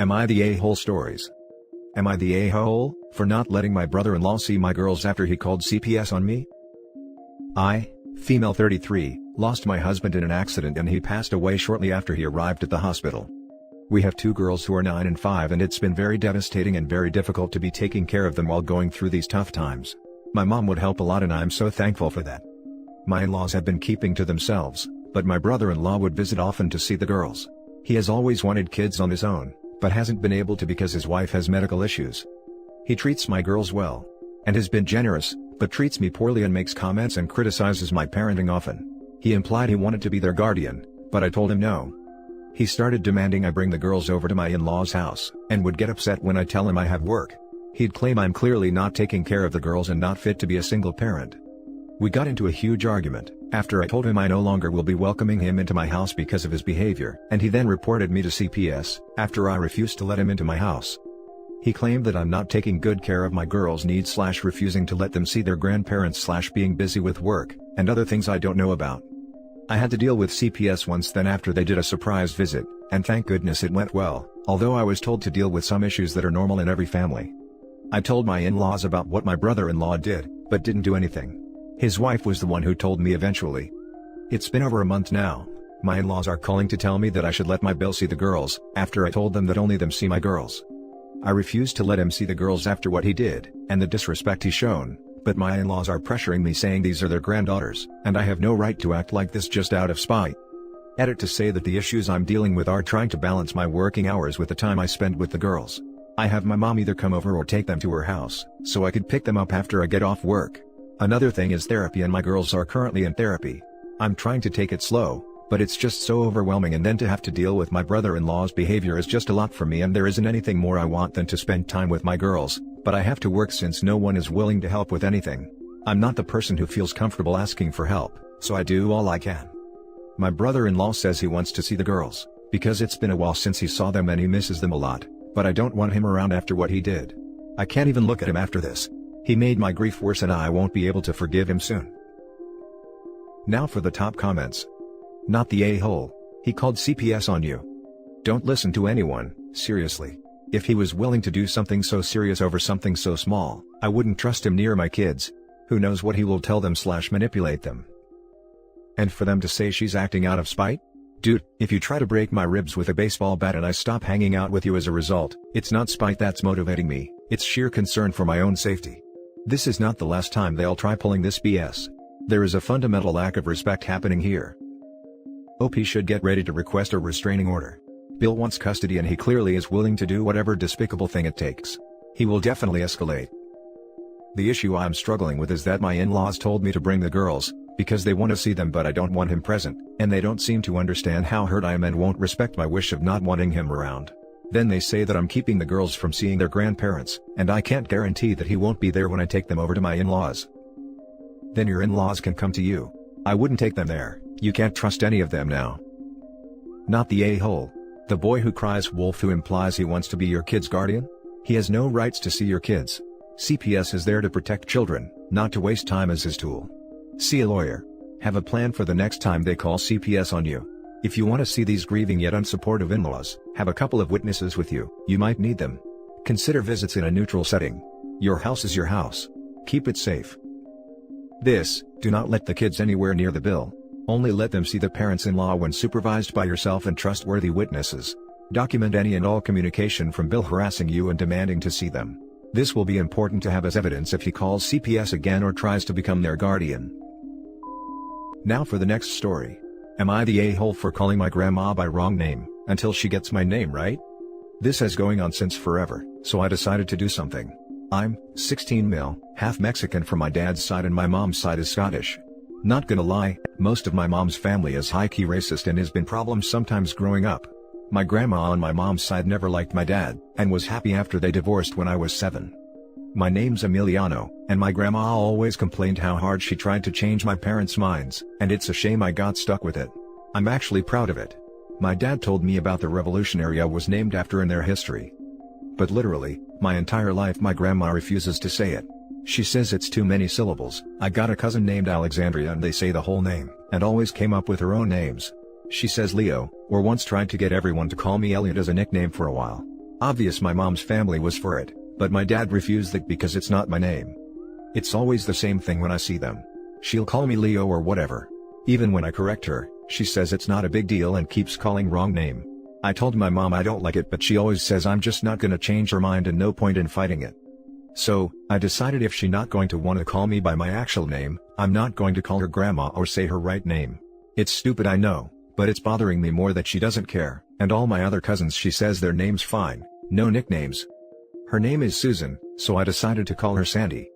Am I the a-hole stories? Am I the a-hole for not letting my brother-in-law see my girls after he called CPS on me? I, female 33, lost my husband in an accident and he passed away shortly after he arrived at the hospital. We have two girls who are 9 and 5 and it's been very devastating and very difficult to be taking care of them while going through these tough times. My mom would help a lot and I'm so thankful for that. My in-laws have been keeping to themselves, but my brother-in-law would visit often to see the girls. He has always wanted kids on his own, but hasn't been able to because his wife has medical issues. He treats my girls well, and has been generous, but treats me poorly and makes comments and criticizes my parenting often. He implied he wanted to be their guardian, but I told him no. He started demanding I bring the girls over to my in-laws' house, and would get upset when I tell him I have work. He'd claim I'm clearly not taking care of the girls and not fit to be a single parent. We got into a huge argument, after I told him I no longer will be welcoming him into my house because of his behavior, and he then reported me to CPS, after I refused to let him into my house. He claimed that I'm not taking good care of my girls' needs / refusing to let them see their grandparents / being busy with work, and other things I don't know about. I had to deal with CPS once then after they did a surprise visit, and thank goodness it went well, although I was told to deal with some issues that are normal in every family. I told my in-laws about what my brother-in-law did, but didn't do anything. His wife was the one who told me eventually. It's been over a month now. My in-laws are calling to tell me that I should let my Bill see the girls, after I told them that only them see my girls. I refused to let him see the girls after what he did, and the disrespect he's shown, but my in-laws are pressuring me saying these are their granddaughters, and I have no right to act like this just out of spite. Edit to say that the issues I'm dealing with are trying to balance my working hours with the time I spend with the girls. I have my mom either come over or take them to her house, so I could pick them up after I get off work. Another thing is therapy and my girls are currently in therapy. I'm trying to take it slow, but it's just so overwhelming and then to have to deal with my brother-in-law's behavior is just a lot for me and there isn't anything more I want than to spend time with my girls, but I have to work since no one is willing to help with anything. I'm not the person who feels comfortable asking for help, so I do all I can. My brother-in-law says he wants to see the girls, because it's been a while since he saw them and he misses them a lot, but I don't want him around after what he did. I can't even look at him after this. He made my grief worse and I won't be able to forgive him soon. Now for the top comments. Not the a-hole. He called CPS on you. Don't listen to anyone, seriously. If he was willing to do something so serious over something so small, I wouldn't trust him near my kids. Who knows what he will tell them / manipulate them. And for them to say she's acting out of spite? Dude, if you try to break my ribs with a baseball bat and I stop hanging out with you as a result, it's not spite that's motivating me, it's sheer concern for my own safety. This is not the last time they'll try pulling this BS. There is a fundamental lack of respect happening here. OP should get ready to request a restraining order. Bill wants custody and he clearly is willing to do whatever despicable thing it takes. He will definitely escalate. The issue I'm struggling with is that my in-laws told me to bring the girls, because they want to see them but I don't want him present, and they don't seem to understand how hurt I am and won't respect my wish of not wanting him around. Then they say that I'm keeping the girls from seeing their grandparents, and I can't guarantee that he won't be there when I take them over to my in-laws. Then your in-laws can come to you. I wouldn't take them there, you can't trust any of them now. Not the a-hole. The boy who cries wolf who implies he wants to be your kid's guardian? He has no rights to see your kids. CPS is there to protect children, not to waste time as his tool. See a lawyer. Have a plan for the next time they call CPS on you. If you want to see these grieving yet unsupportive in-laws, have a couple of witnesses with you, you might need them. Consider visits in a neutral setting. Your house is your house. Keep it safe. Do not let the kids anywhere near the bill. Only let them see the parents-in-law when supervised by yourself and trustworthy witnesses. Document any and all communication from Bill harassing you and demanding to see them. This will be important to have as evidence if he calls CPS again or tries to become their guardian. Now for the next story. Am I the a-hole for calling my grandma by wrong name, until she gets my name right? This has going on since forever, so I decided to do something. I'm 16 mil, half Mexican from my dad's side and my mom's side is Scottish. Not gonna lie, most of my mom's family is high-key racist and has been problems sometimes growing up. My grandma on my mom's side never liked my dad, and was happy after they divorced when I was 7. My name's Emiliano, and my grandma always complained how hard she tried to change my parents' minds, and it's a shame I got stuck with it. I'm actually proud of it. My dad told me about the revolutionary I was named after in their history. But literally, my entire life my grandma refuses to say it. She says it's too many syllables. I got a cousin named Alexandria and they say the whole name, and always came up with her own names. She says Leo, or once tried to get everyone to call me Elliot as a nickname for a while. Obvious my mom's family was for it, but my dad refused it because it's not my name. It's always the same thing when I see them. She'll call me Leo or whatever. Even when I correct her, she says it's not a big deal and keeps calling wrong name. I told my mom I don't like it, but she always says I'm just not gonna change her mind and no point in fighting it. So, I decided if she's not going to want to call me by my actual name, I'm not going to call her grandma or say her right name. It's stupid, I know, but it's bothering me more that she doesn't care, and all my other cousins she says their name's fine, no nicknames. Her name is Susan, so I decided to call her Sandy.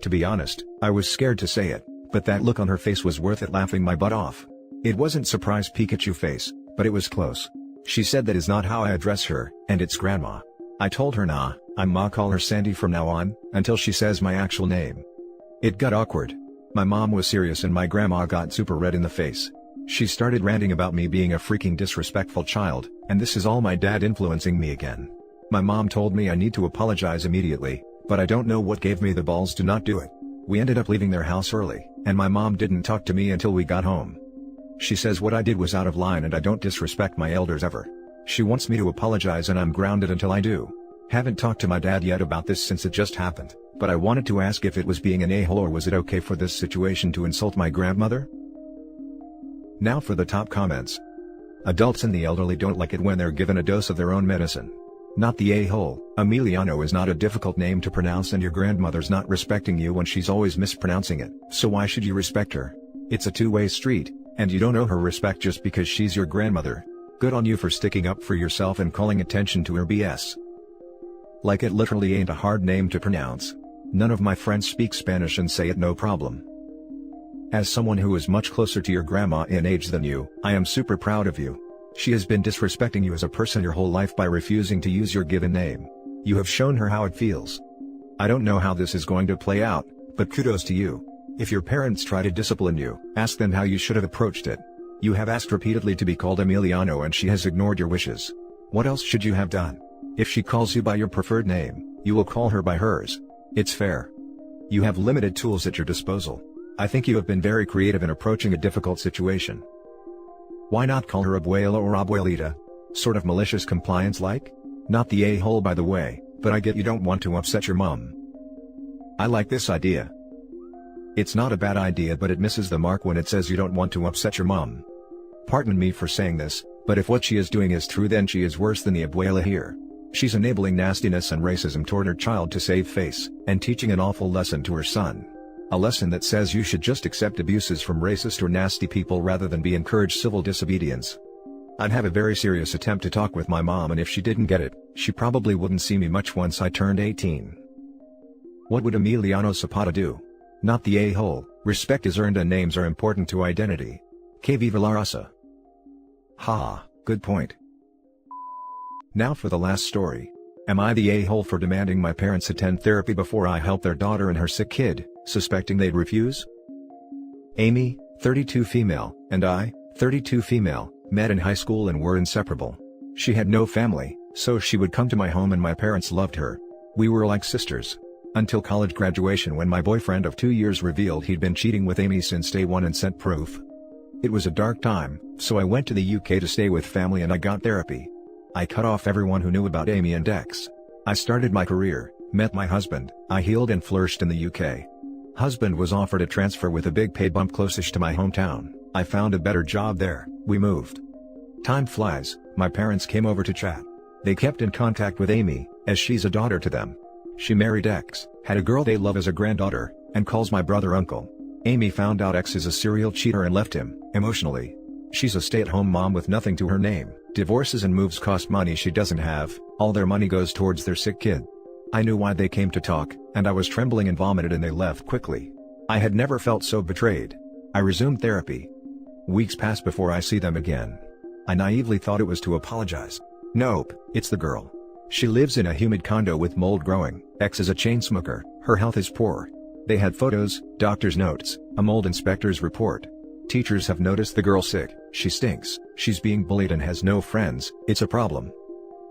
To be honest, I was scared to say it, but that look on her face was worth it, laughing my butt off. It wasn't surprise Pikachu face, but it was close. She said that is not how I address her, and it's grandma. I told her nah, I'm ma, call her Sandy from now on, until she says my actual name. It got awkward. My mom was serious and my grandma got super red in the face. She started ranting about me being a freaking disrespectful child, and this is all my dad influencing me again. My mom told me I need to apologize immediately, but I don't know what gave me the balls to not do it. We ended up leaving their house early, and my mom didn't talk to me until we got home. She says what I did was out of line and I don't disrespect my elders ever. She wants me to apologize and I'm grounded until I do. Haven't talked to my dad yet about this since it just happened, but I wanted to ask if it was being an a-hole or was it okay for this situation to insult my grandmother? Now for the top comments. Adults and the elderly don't like it when they're given a dose of their own medicine. Not the a-hole. Emiliano is not a difficult name to pronounce and your grandmother's not respecting you when she's always mispronouncing it, so why should you respect her? It's a two-way street, and you don't owe her respect just because she's your grandmother. Good on you for sticking up for yourself and calling attention to her BS. Like it literally ain't a hard name to pronounce. None of my friends speak Spanish and say it no problem. As someone who is much closer to your grandma in age than you, I am super proud of you. She has been disrespecting you as a person your whole life by refusing to use your given name. You have shown her how it feels. I don't know how this is going to play out, but kudos to you. If your parents try to discipline you, ask them how you should have approached it. You have asked repeatedly to be called Emiliano and she has ignored your wishes. What else should you have done? If she calls you by your preferred name, you will call her by hers. It's fair. You have limited tools at your disposal. I think you have been very creative in approaching a difficult situation. Why not call her abuela or abuelita? Sort of malicious compliance like? Not the a-hole by the way, but I get you don't want to upset your mom. I like this idea. It's not a bad idea, but it misses the mark when it says you don't want to upset your mom. Pardon me for saying this, but if what she is doing is true then she is worse than the abuela here. She's enabling nastiness and racism toward her child to save face, and teaching an awful lesson to her son. A lesson that says you should just accept abuses from racist or nasty people rather than be encouraged civil disobedience. I'd have a very serious attempt to talk with my mom, and if she didn't get it, she probably wouldn't see me much once I turned 18. What would Emiliano Zapata do? Not the a-hole. Respect is earned and names are important to identity. Que viva la raza. Ha, good point. Now for the last story. Am I the a-hole for demanding my parents attend therapy before I help their daughter and her sick kid, suspecting they'd refuse? Amy, 32 female, and I, 32 female, met in high school and were inseparable. She had no family, so she would come to my home and my parents loved her. We were like sisters. Until college graduation, when my boyfriend of 2 years revealed he'd been cheating with Amy since day one and sent proof. It was a dark time, so I went to the UK to stay with family and I got therapy. I cut off everyone who knew about Amy and Dex. I started my career, met my husband, I healed and flourished in the UK. Husband was offered a transfer with a big pay bump closest to my hometown. I found a better job there, we moved. Time flies, my parents came over to chat. They kept in contact with Amy, as she's a daughter to them. She married X, had a girl they love as a granddaughter, and calls my brother uncle. Amy found out X is a serial cheater and left him, emotionally. She's a stay-at-home mom with nothing to her name. Divorces and moves cost money she doesn't have, all their money goes towards their sick kid. I knew why they came to talk, and I was trembling and vomited and they left quickly. I had never felt so betrayed. I resumed therapy. Weeks passed before I see them again. I naively thought it was to apologize. Nope, it's the girl. She lives in a humid condo with mold growing. X is a chain smoker, her health is poor. They had photos, doctor's notes, a mold inspector's report. Teachers have noticed the girl sick, she stinks, she's being bullied and has no friends, it's a problem.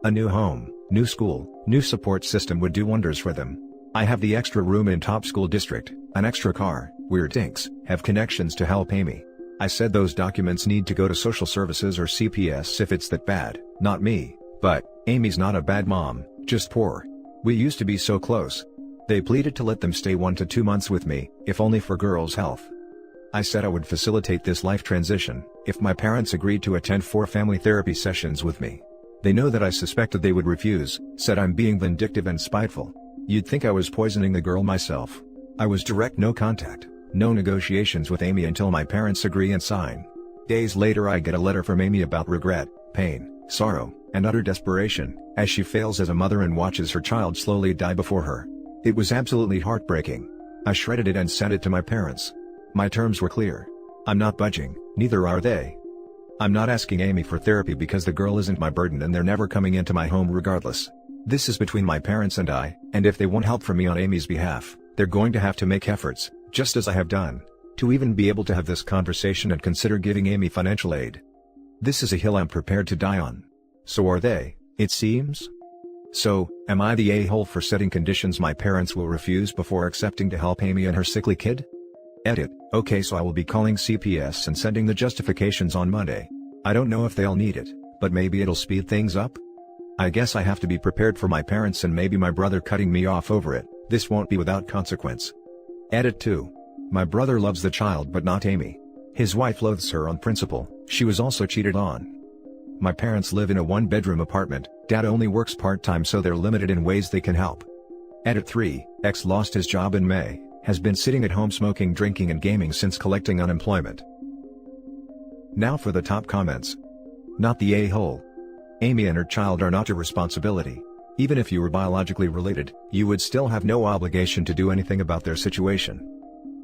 A new home, new school, new support system would do wonders for them. I have the extra room in top school district, an extra car, weird things, have connections to help Amy. I said those documents need to go to social services or CPS if it's that bad, not me, But, Amy's not a bad mom, just poor. We used to be so close. They pleaded to let them stay 1 to 2 months with me, if only for girls' health. I said I would facilitate this life transition, if my parents agreed to attend 4 family therapy sessions with me. They know that I suspected they would refuse, said I'm being vindictive and spiteful. You'd think I was poisoning the girl myself. I was direct, no contact, no negotiations with Amy until my parents agree and sign. Days later I get a letter from Amy about regret, pain, sorrow, and utter desperation, as she fails as a mother and watches her child slowly die before her. It was absolutely heartbreaking. I shredded it and sent it to my parents. My terms were clear. I'm not budging, neither are they. I'm not asking Amy for therapy because the girl isn't my burden and they're never coming into my home regardless. This is between my parents and I, and if they want help from me on Amy's behalf, they're going to have to make efforts, just as I have done, to even be able to have this conversation and consider giving Amy financial aid. This is a hill I'm prepared to die on. So are they, it seems? So, am I the a-hole for setting conditions my parents will refuse before accepting to help Amy and her sickly kid? Edit. Okay, so I will be calling CPS and sending the justifications on Monday. I don't know if they'll need it, but maybe it'll speed things up? I guess I have to be prepared for my parents and maybe my brother cutting me off over it. This won't be without consequence. Edit 2. My brother loves the child but not Amy. His wife loathes her on principle, she was also cheated on. My parents live in a 1-bedroom apartment, dad only works part-time so they're limited in ways they can help. Edit 3. X lost his job in May, has been sitting at home smoking, drinking and gaming since collecting unemployment. Now for the top comments. Not the a-hole. Amy and her child are not your responsibility. Even if you were biologically related, you would still have no obligation to do anything about their situation.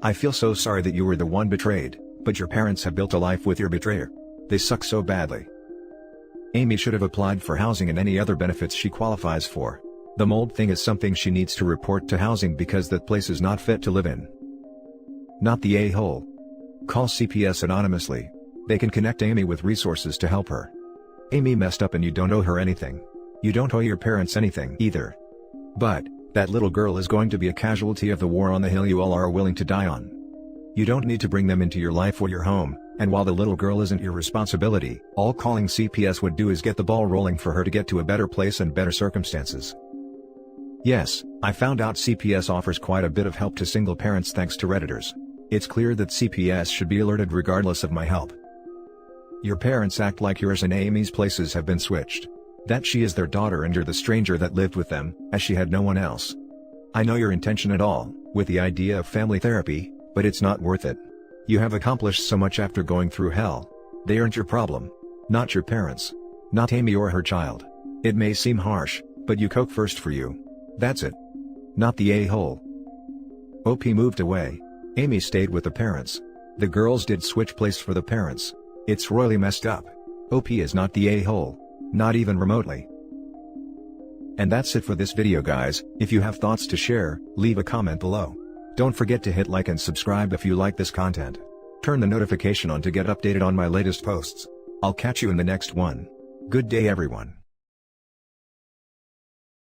I feel so sorry that you were the one betrayed, but your parents have built a life with your betrayer. They suck so badly. Amy should have applied for housing and any other benefits she qualifies for. The mold thing is something she needs to report to housing because that place is not fit to live in. Not the a-hole. Call CPS anonymously. They can connect Amy with resources to help her. Amy messed up and you don't owe her anything. You don't owe your parents anything either. But, that little girl is going to be a casualty of the war on the hill you all are willing to die on. You don't need to bring them into your life or your home, and while the little girl isn't your responsibility, all calling CPS would do is get the ball rolling for her to get to a better place and better circumstances. Yes, I found out CPS offers quite a bit of help to single parents thanks to Redditors. It's clear that CPS should be alerted regardless of my help. Your parents act like yours and Amy's places have been switched. That she is their daughter and you're the stranger that lived with them, as she had no one else. I know your intention at all, with the idea of family therapy, but it's not worth it. You have accomplished so much after going through hell. They aren't your problem. Not your parents. Not Amy or her child. It may seem harsh, but you coke first for you. That's it. Not the a-hole. OP moved away. Amy stayed with the parents. The girls did switch place for the parents. It's royally messed up. OP is not the a-hole. Not even remotely. And that's it for this video guys. If you have thoughts to share, leave a comment below. Don't forget to hit like and subscribe if you like this content. Turn the notification on to get updated on my latest posts. I'll catch you in the next one. Good day everyone.